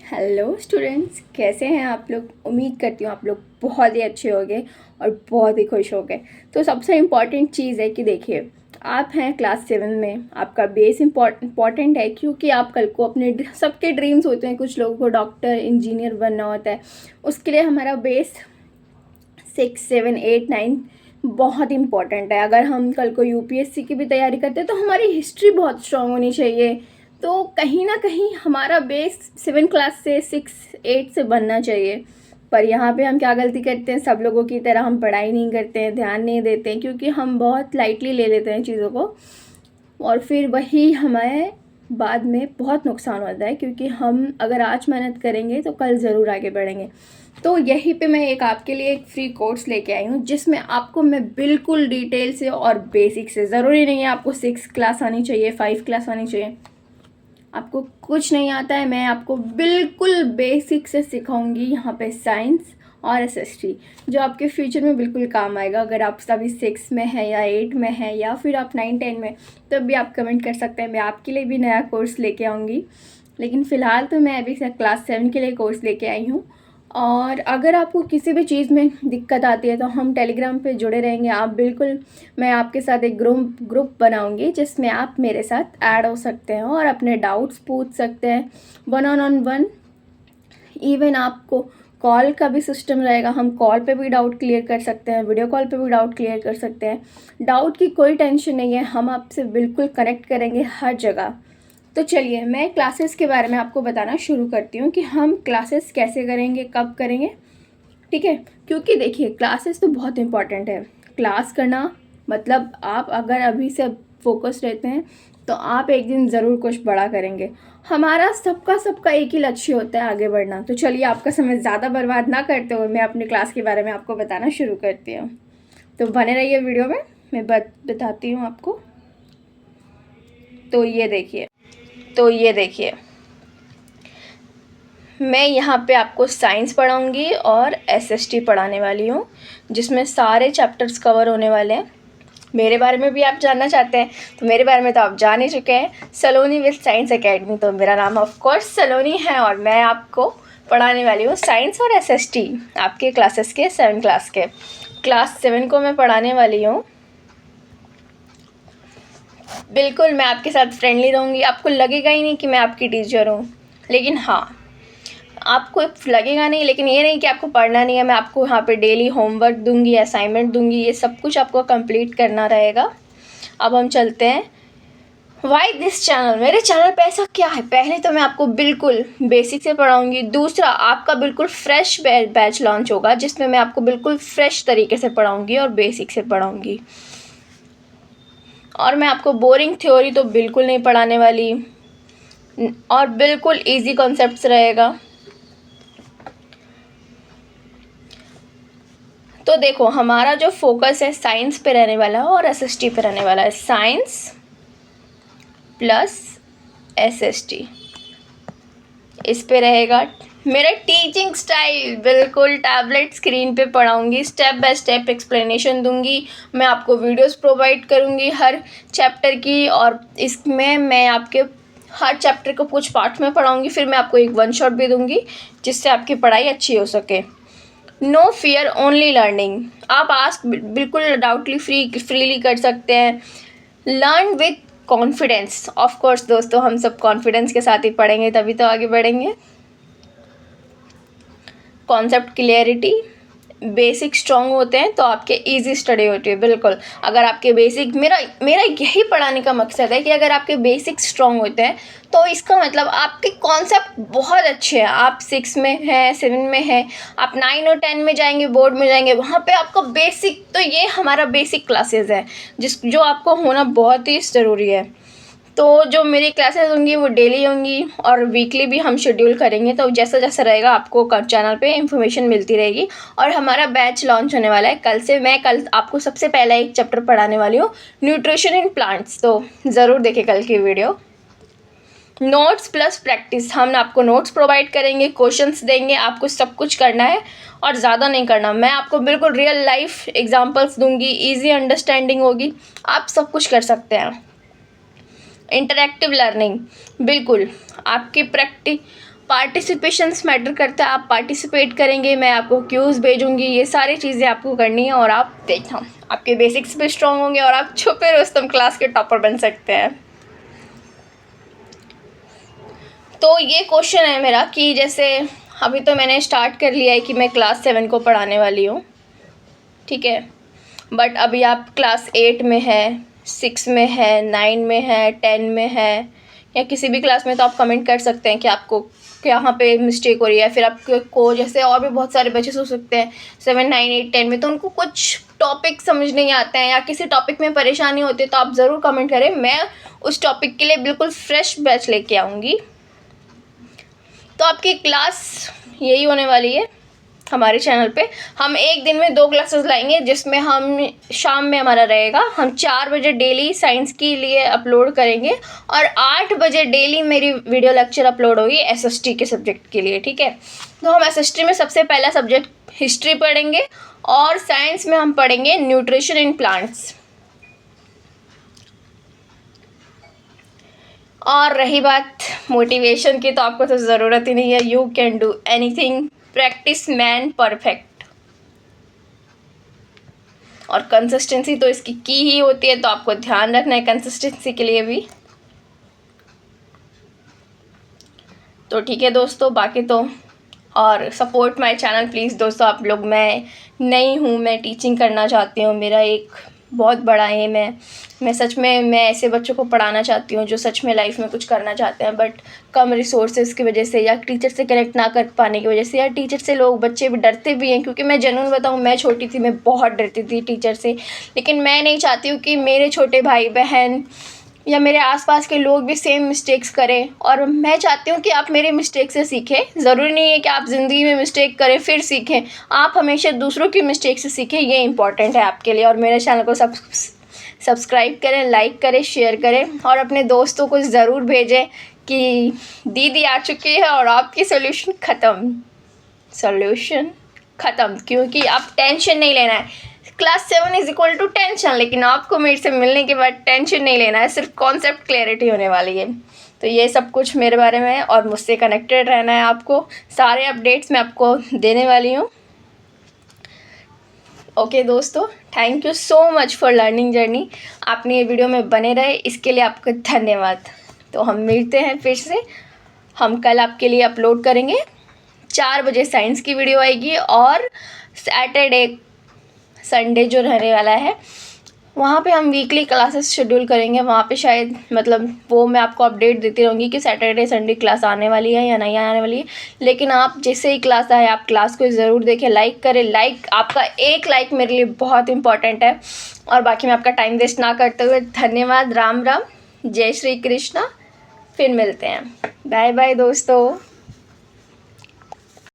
Hello students, कैसे हैं आप लोग। उम्मीद करती हूँ आप लोग बहुत ही अच्छे होंगे और बहुत ही खुश होंगे। तो सबसे इम्पॉर्टेंट चीज़ है कि देखिए, आप हैं क्लास 7 में, आपका बेस इम्पॉर्टेंट है क्योंकि आप कल को अपने सबके ड्रीम्स होते हैं। कुछ लोगों को डॉक्टर इंजीनियर बनना होता है, उसके लिए हमारा बेस 6, 7, 8, 9 बहुत इंपॉर्टेंट है। अगर हम कल को यूपीएससी की भी तैयारी करते हैं तो हमारी हिस्ट्री बहुत स्ट्रांग होनी चाहिए। तो कहीं ना कहीं हमारा बेस 7 क्लास से 6, 8 से बनना चाहिए। पर यहाँ पे हम क्या गलती करते हैं, सब लोगों की तरह हम पढ़ाई नहीं करते हैं, ध्यान नहीं देते हैं, क्योंकि हम बहुत लाइटली ले लेते हैं चीज़ों को। और फिर वही हमारे बाद में बहुत नुकसान होता है, क्योंकि हम अगर आज मेहनत करेंगे तो कल ज़रूर आगे बढ़ेंगे। तो यहीं पे मैं आपके लिए एक फ्री कोर्स लेके आई हूँ, जिसमें आपको मैं बिल्कुल डिटेल से और बेसिक से, ज़रूरी नहीं है आपको 6 क्लास आनी चाहिए, 5 क्लास आनी चाहिए, आपको कुछ नहीं आता है, मैं आपको बिल्कुल बेसिक से सिखाऊंगी यहाँ पे साइंस और एसएसटी, जो आपके फ्यूचर में बिल्कुल काम आएगा। अगर आप सभी 6 में है या 8 में है या फिर आप 9, 10 में, तब भी आप कमेंट कर सकते हैं। मैं आपके लिए भी नया कोर्स लेके आऊँगी, लेकिन फ़िलहाल तो मैं अभी क्लास 7 के लिए कोर्स लेके आई हूँ। और अगर आपको किसी भी चीज़ में दिक्कत आती है तो हम टेलीग्राम पे जुड़े रहेंगे। आप बिल्कुल, मैं आपके साथ एक ग्रुप बनाऊंगी जिसमें आप मेरे साथ ऐड हो सकते हैं और अपने डाउट्स पूछ सकते हैं, 1-on-1। इवन आपको कॉल का भी सिस्टम रहेगा, हम कॉल पे भी डाउट क्लियर कर सकते हैं, वीडियो कॉल पे भी डाउट क्लियर कर सकते हैं। डाउट की कोई टेंशन नहीं है, हम आपसे बिल्कुल कनेक्ट करेंगे हर जगह। तो चलिए, मैं क्लासेस के बारे में आपको बताना शुरू करती हूँ कि हम क्लासेस कैसे करेंगे, कब करेंगे, ठीक है। क्योंकि देखिए, क्लासेस तो बहुत इंपॉर्टेंट है। क्लास करना मतलब, आप अगर अभी से फोकस रहते हैं तो आप एक दिन ज़रूर कुछ बड़ा करेंगे। हमारा सबका एक ही लक्ष्य होता है, आगे बढ़ना। तो चलिए, आपका समय ज़्यादा बर्बाद ना करते हुए मैं अपनी क्लास के बारे में आपको बताना शुरू करती हूँ। तो बने रहिए वीडियो में, मैं बताती हूँ आपको। तो ये देखिए, मैं यहाँ पे आपको साइंस पढ़ाऊँगी और एसएसटी पढ़ाने वाली हूँ, जिसमें सारे चैप्टर्स कवर होने वाले हैं। मेरे बारे में भी आप जानना चाहते हैं तो मेरे बारे में तो आप जान ही चुके हैं, सलोनी विद साइंस एकेडमी। तो मेरा नाम ऑफ कोर्स सलोनी है और मैं आपको पढ़ाने वाली हूँ साइंस और एसएसटी, आपके क्लासेस के 7 क्लास के। क्लास 7 को मैं पढ़ाने वाली हूँ। बिल्कुल मैं आपके साथ फ्रेंडली रहूँगी, आपको लगेगा ही नहीं कि मैं आपकी टीचर हूँ। लेकिन हाँ, आपको लगेगा नहीं, लेकिन ये नहीं कि आपको पढ़ना नहीं है। मैं आपको यहाँ पे डेली होमवर्क दूंगी, असाइनमेंट दूंगी, ये सब कुछ आपको कंप्लीट करना रहेगा। अब हम चलते हैं, वाई दिस चैनल, मेरे चैनल पे ऐसा क्या है। पहले तो मैं आपको बिल्कुल बेसिक से पढ़ाऊंगी। दूसरा, आपका बिल्कुल फ्रेश बैच लॉन्च होगा, जिसमें मैं आपको बिल्कुल फ्रेश तरीके से पढ़ाऊंगी और बेसिक से पढ़ाऊंगी। और मैं आपको बोरिंग थ्योरी तो बिल्कुल नहीं पढ़ाने वाली, और बिल्कुल ईजी कॉन्सेप्ट्स रहेगा। तो देखो, हमारा जो फोकस है साइंस पे रहने वाला है और एसएसटी पे रहने वाला है। साइंस प्लस एसएसटी, इस पे रहेगा। मेरा टीचिंग स्टाइल बिल्कुल टैबलेट स्क्रीन पे पढ़ाऊंगी, स्टेप बाय स्टेप एक्सप्लेनेशन दूंगी। मैं आपको वीडियोस प्रोवाइड करूंगी हर चैप्टर की, और इसमें मैं आपके हर चैप्टर को कुछ पार्ट में पढ़ाऊंगी। फिर मैं आपको एक 1 शॉट भी दूंगी, जिससे आपकी पढ़ाई अच्छी हो सके। No fear, only learning. आप आस्क बिल्कुल डाउटली फ्रीली कर सकते हैं। Learn with confidence. Of course दोस्तों, हम सब कॉन्फिडेंस के साथ ही पढ़ेंगे, तभी तो आगे बढ़ेंगे। कॉन्सेप्ट क्लियरिटी, बेसिक स्ट्रॉन्ग होते हैं तो आपके इजी स्टडी होती है। बिल्कुल, अगर आपके बेसिक, मेरा यही पढ़ाने का मकसद है कि अगर आपके बेसिक स्ट्रॉन्ग होते हैं तो इसका मतलब आपके कॉन्सेप्ट बहुत अच्छे हैं। आप 6 में हैं, 7 में हैं, आप 9 और 10 में जाएंगे, बोर्ड में जाएंगे, वहाँ पे आपका बेसिक, तो ये हमारा बेसिक क्लासेस है जो आपको होना बहुत ही ज़रूरी है। तो जो मेरी क्लासेस होंगी वो डेली होंगी और वीकली भी हम शेड्यूल करेंगे। तो जैसा जैसा रहेगा आपको चैनल पे इंफॉर्मेशन मिलती रहेगी। और हमारा बैच लॉन्च होने वाला है कल से। मैं कल आपको सबसे पहला एक चैप्टर पढ़ाने वाली हूँ, न्यूट्रिशन इन प्लांट्स। तो ज़रूर देखें कल की वीडियो। नोट्स प्लस प्रैक्टिस, हम आपको नोट्स प्रोवाइड करेंगे, क्वेश्चंस देंगे, आपको सब कुछ करना है और ज़्यादा नहीं करना। मैं आपको बिल्कुल रियल लाइफ एग्जांपल्स दूंगी, इजी अंडरस्टैंडिंग होगी, आप सब कुछ कर सकते हैं। इंटरैक्टिव लर्निंग, बिल्कुल आपकी पार्टिसिपेशंस मैटर करता है। आप पार्टिसिपेट करेंगे, मैं आपको क्यूज़ भेजूँगी, ये सारी चीज़ें आपको करनी है और आप देखना आपके बेसिक्स भी स्ट्रॉन्ग होंगे और आप छुपे रुस्तम क्लास के टॉपर बन सकते हैं। तो ये क्वेश्चन है मेरा कि जैसे अभी तो मैंने स्टार्ट कर लिया है कि मैं क्लास 7 को पढ़ाने वाली हूँ, ठीक है, बट अभी आप क्लास 8 में है, 6 में है, 9 में है, 10 में है या किसी भी क्लास में, तो आप कमेंट कर सकते हैं कि आपको यहाँ पे मिस्टेक हो रही है। फिर आपको जैसे और भी बहुत सारे बच्चे हो सकते हैं 7, 9, 8, 10 में, तो उनको कुछ टॉपिक समझ नहीं आते हैं या किसी टॉपिक में परेशानी होती है, तो आप ज़रूर कमेंट करें। मैं उस टॉपिक के लिए बिल्कुल फ्रेश बैच लेके आऊँगी। तो आपकी क्लास यही होने वाली है हमारे चैनल पे। हम एक दिन में 2 क्लासेस लाएंगे, जिसमें हम शाम में हमारा रहेगा, हम 4 बजे डेली साइंस के लिए अपलोड करेंगे और 8 बजे डेली मेरी वीडियो लेक्चर अपलोड होगी एसएसटी के सब्जेक्ट के लिए, ठीक है। तो हम एसएसटी में सबसे पहला सब्जेक्ट हिस्ट्री पढ़ेंगे और साइंस में हम पढ़ेंगे न्यूट्रिशन इन प्लांट्स। और रही बात मोटिवेशन की, तो आपको तो ज़रूरत ही नहीं है। You can do anything, practice man perfect. और कंसिस्टेंसी तो इसकी की ही होती है, तो आपको ध्यान रखना है कंसिस्टेंसी के लिए भी। तो ठीक है दोस्तों, बाकी तो और सपोर्ट माय चैनल प्लीज़ दोस्तों। आप लोग, मैं नई हूँ, मैं टीचिंग करना चाहती हूँ, मेरा एक बहुत बड़ा एम है। मैं सच में मैं ऐसे बच्चों को पढ़ाना चाहती हूँ जो सच में लाइफ में कुछ करना चाहते हैं, बट कम रिसोर्सेज की वजह से या टीचर से कनेक्ट ना कर पाने की वजह से या टीचर से लोग बच्चे भी डरते भी हैं। क्योंकि मैं जनून बताऊँ, मैं छोटी थी, मैं बहुत डरती थी टीचर से, लेकिन मैं नहीं चाहती हूँ कि मेरे छोटे भाई बहन या मेरे आसपास के लोग भी सेम मिस्टेक्स करें। और मैं चाहती हूँ कि आप मेरे मिस्टेक से सीखें। ज़रूरी नहीं है कि आप ज़िंदगी में मिस्टेक करें फिर सीखें, आप हमेशा दूसरों की मिस्टेक से सीखें, ये इंपॉर्टेंट है आपके लिए। और मेरे चैनल को सब्सक्राइब करें, लाइक करें, शेयर करें और अपने दोस्तों को ज़रूर भेजें कि दीदी आ चुकी है और आपकी सोल्यूशन ख़त्म। क्योंकि आप टेंशन नहीं लेना है। Class 7 is equal to tension, लेकिन आपको मेरे से मिलने के बाद टेंशन नहीं लेना है, सिर्फ कॉन्सेप्ट क्लैरिटी होने वाली है। तो ये सब कुछ मेरे बारे में है और मुझसे कनेक्टेड रहना है आपको। सारे अपडेट्स मैं आपको देने वाली हूँ। ओके दोस्तों, thank you so much for learning journey. आपने ये वीडियो में बने रहे, इसके लिए आपका धन्यवाद। तो हम मिलते हैं फिर से। हम कल आपके लिए अपलोड करेंगे, 4 बजे साइंस की वीडियो आएगी और सैटरडे संडे जो रहने वाला है वहाँ पे हम वीकली क्लासेस शेड्यूल करेंगे। वहाँ पे शायद मतलब वो मैं आपको अपडेट देती रहूँगी कि सैटरडे संडे क्लास आने वाली है या नहीं आने वाली है। लेकिन आप जैसे ही क्लास आए, आप क्लास को ज़रूर देखें, लाइक करें। लाइक, आपका एक लाइक मेरे लिए बहुत इंपॉर्टेंट है। और बाकी मैं आपका टाइम वेस्ट ना करते हुए धन्यवाद। राम राम, जय श्री कृष्णा। फिर मिलते हैं। बाय बाय दोस्तों।